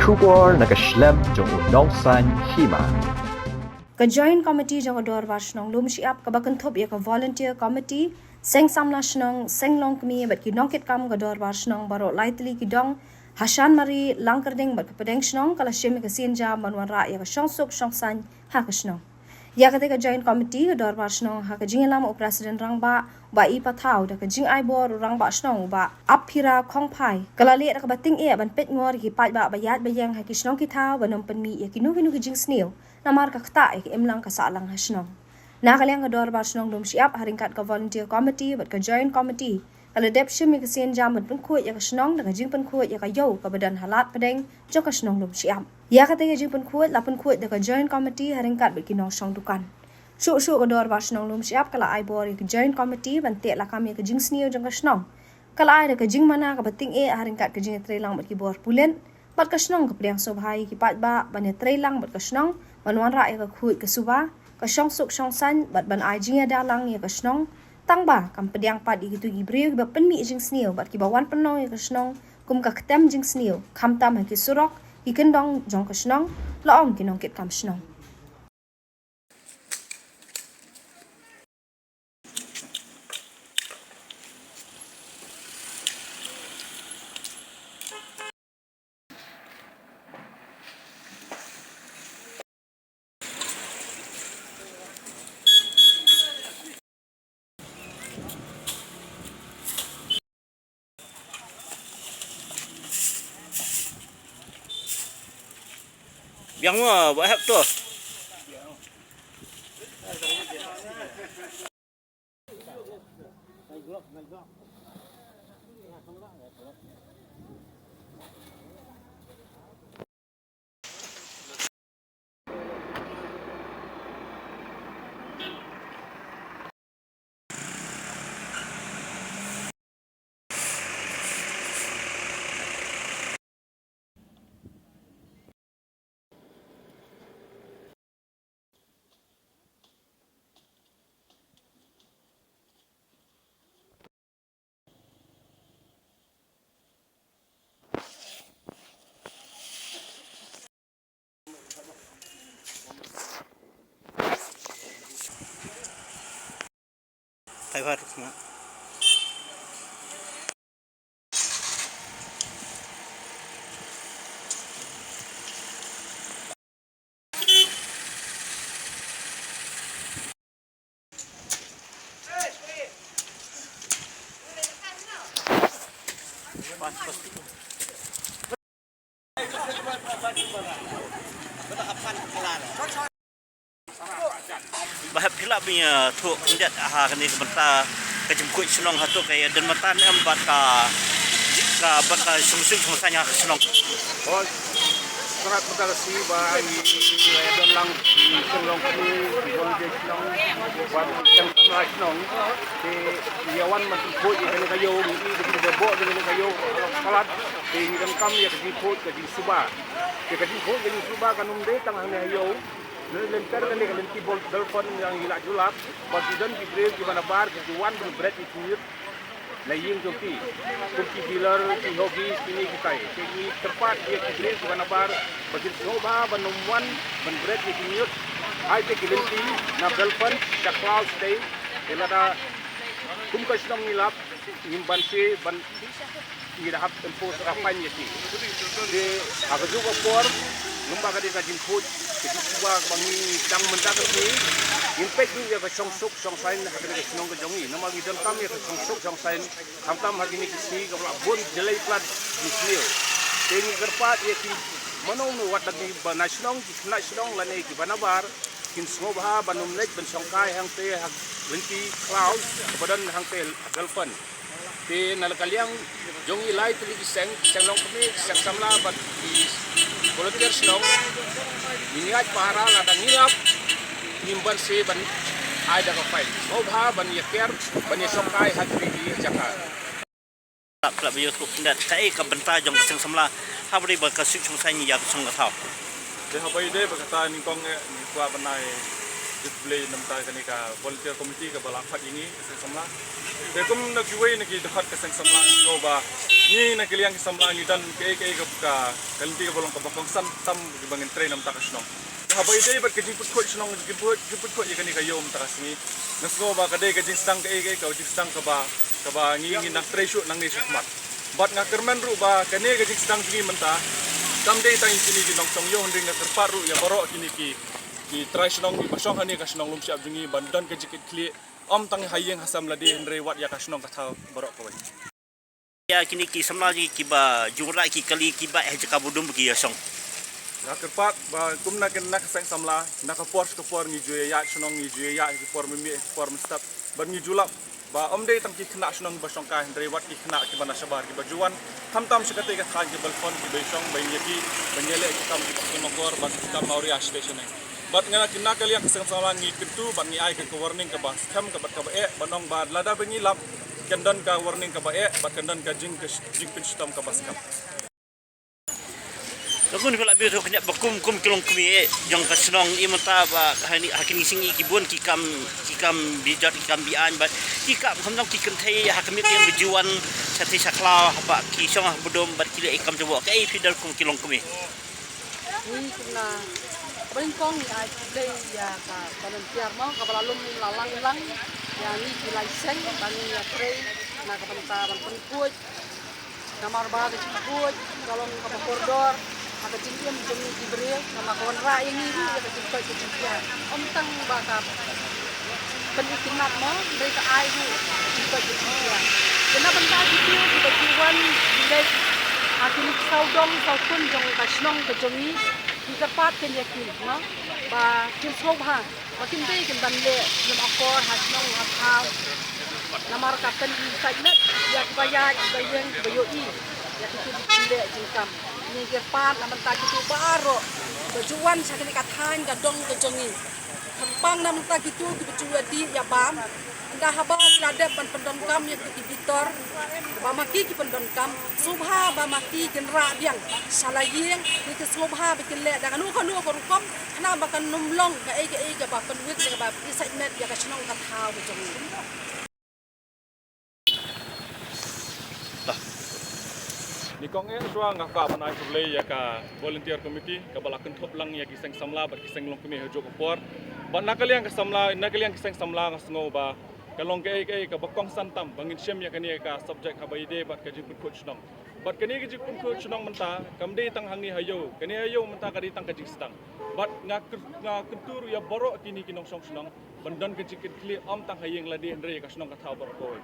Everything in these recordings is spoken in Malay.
Shubor nakaslem jong unongsan hima. Ka-joint committee jang ador washnong lum siap ka bakanthop ya ka volunteer committee seng samlashnong seng long kami bat ki nongkit kam gador washnong baro lightly ki dong Hashan Mari langkerding bat ka pedeng shnong kala shemi ka sinja manwan ra ya ka shongsuk shongsan ha ka shnong ya ka te ka joint committee gador washnong ha ka jingelam o president rangba ba I pathau da ka jing ai bor rangba shnong ba aphira khongphai kala le ka bating e ban pet ngor ki pai ba bayat bayang ha ki shnong ki thau banom panmi ya ki nu ki jing sneu namar ka kta ek emlang ka salang hasnong nakalyang ka dor basnong dum siap haringkat ka volunteer committee bat ka joint committee kala dep shimi ka sen jam pen khu ya ka snong da ka jing pen khu ya ka yo ka badan halat pedeng jo ka snong dum siap ya ka te jing pen khu la pen khu da ka joint committee haringkat bat ki nong shong dukan shu ka dor basnong dum siap kala ai bor ka joint committee ban te la kam ya ka jing sneo jong ka snong kala ai da ka jing mana ka bating e haringkat ka jing trelang bat ki bor pulen bat ka snong ka priang so bhai ki pat ba ban trelang bat ka snong Manuan ra ya ka khuit ka suba ka shong suk shong san bat ban ai jinga dalang ya ka snong tang ba kam pediang pat I gitu gibreu ba pen mi jing sneo bat ki bawan penong ya ka snong kum ka ktem jing sneo kham tam ha ki surok ki kendong jong ka snong laong ki nong kit kam snong Biang mo, buat hap tu. Hai var semua. Bahap hilap punya tu kendat kan ni kebentar kejemput senong hatu kaya dan matan embat ka bat ka sungsung sungsanya senong. Oh, sangat terima kasih bagi dan lang senong kami di volunteer senong buat yang sama senong di yawan mati put yang kayu ini di bebok dengan kayu salat di dalam kami yang di put di suba di put di suba kan tengah kayu lempar kan dengan lenti bol telepon yang hilak julap bagi dan di break di mana bar kejuan berbreak itu lain joki turki dealer di hobi ini kita ini tepat dia di break di mana bar bagi coba benumuan berbreak di sini ai te lenti na telepon caklau stay elada kum kasnong nilap imban se ban irahap tempo serapan yeti de agaju kopor numba ka dika jimput jadi suba bangi dang mentak ni impact ni ya ka songsuk songsain ha ka sinong ka jongi nama gidan kam ya ka songsuk songsain hamtam hagini kisi ka bon jelai plat disnil teni gerpat ya ki manong nu wat dagi nasional ki nasional lane ki banabar kin snobha banum nek ben songkai hang te hak lenti cloud badan hang te galpan te nalkaliang jongi lai tuli seng senglong kami seng samla bat di volunteer senong mingat para ladang ngilap nimban se ban ada ka file sobha ban yaker ban songkai hatri di Jakarta Tak pelak baju tu kendat kai ka bentar jong seng samla ha beri ba ka suk chung sai ni ya song ka thau. de ha bai de ba kata ni kong ni kwa banai display namta ka ni ka volunteer committee ka balak fat ini seng samla Dekum nagiway nagidakat ka sang samlang ko ba ni nagiliang ki samlang ni dan kay ka kalti ka bolong ka bakong sam gibangin train am takas no. Habay day bat kajing put ko snong giput ko ikani kayo am takas ni. Nasgo ba kaday kajing stang kay ka jing stang ka ba ngingin nak treasure nang ni sukmat. Bat nga kerman ru ba kani kajing stang gi menta. Someday tang kini ginong song yo hinding na terparu ya baro kini ki try snong basong hani ka snong lum siap jungi bandan kajikit kli om tang hayeng hasam ladi hendre wat ya ka snong ka thau baro ko. Ya kini ki samla ji ki ba jumra ki kali ki ba he jaka budum ki yasong. Na kerpat ba kumna ken nak sang samla nak por ni jue ya snong ni jue ya ki por mi por mestap ban ni julap ba om dei tang ki khna snong basong ka hendre wat ki khna ki bana sabar ki bajuan tam sekate ka thang ki balkon ki besong bai yaki banyele ki tam ki makor ba ki tam mauri station ai. Bat ngana kina kalian kesang sama ngi kentu bat ngi ai ke warning ke bas kam ke bat ka bae banong ba lada bengi lap kendan ka warning ke bae bat kendan ka jing pin sistem ke bas kam. Lakun ko labi to kanya bakum kilong kumi jong ka snong imata ba hani hakini singi ki bon ki kam bijat ki kam bian ba ki kam samdong ki kenthai hakami ki bejuan sati sakla ba ki song budom bat ki ikam jobo kai fidal kilong kumi. Ni kuna paling kong ni ai dei ya ka volunteer mo ka balalum lalang ya ni ki license bani ya train na ka panta ban pengkuj namar ba ka pengkuj kalong ka koridor ada jingkem jemi dibril nama kawan ra yang ni ya ka jingkai ke jingkai omtang ba ka penikinat mo dei ka ai hu jingkai ke jingkai kena benda gitu di bajuan dei akin saudong saupun jong ka snong ke jongi di tempat kan yakin no ba kin slob ha makin dei kan bande nam akor hasnong hathau namar kapten sajnet ya bayar bayang bayoi ya kitu dile jingkam ni gerpat naman ta kitu baro bajuan sakini kathan gadong ke jongi hempang nam ta kitu ki bajua di ya bam nda haba ladep pan pendon kam ya ki bitor ba maki ki pendon kam subha ba maki kin ra biang salayeng ni ke subha bikin le da kanu kanu ko rukom na ba kan numlong ka e ga ba kan wit ga ba isainet ya ka snong ka thau ke jong Ni kong suang ngaka panai sublei ya ka volunteer committee ka balakan thop lang ya ki sang samla bat ki sang long kemi hojo ko por bat nakaliang ka samla nakaliang ki sang samla ngasngo ba kalong ke ka bakong santam bangin syem ya kani ka subject habaide bat ka jipun coach nong bat kani ka jipun coach nong menta kamde tang hangi hayo kani hayo menta ka ditang ka jistang bat nga kentur ya borok kini kinong song snong bandan ka jikit kli am tang hayeng ladi andre ka snong ka thau bor ko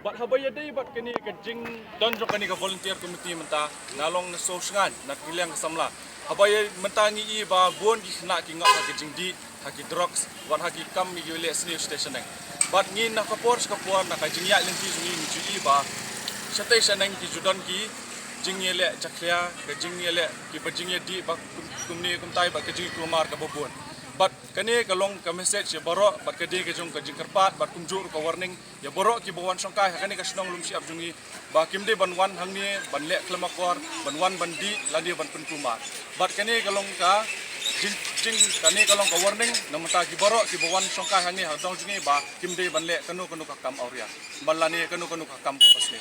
bat habayade bat kani ka jing donjo kani ka volunteer committee menta nalong na so sngan nak kiliang ka samla habay mentangi i ba buon ki khna ki ngak ka jing di haki drugs wat haki kam mi yule senior station nang bat ngin na kapor ska puan na ka jing ya lenti ni ju i ba station nang ki judon ki jing yele chaklia ka jing yele ki ba jing di ba kumni kumtai ba ka jing kumar ka bobon bat kani kalong ka message ya baro bat ka di ka jong ka jing karpat bat kumjur ka warning ya baro ki bawan songkai kani ka snong lum si abjungi ba kimde ban wan hangni ban le klamakor ban wan ban di ladi ban penkumar bat kani kalong ka jing kani kalong ka warning namata ki baro ki bawan songkai hangi ha dong jungi ba kimde ban le kanu ka kam auria ban lani kanu ka kam ka pasle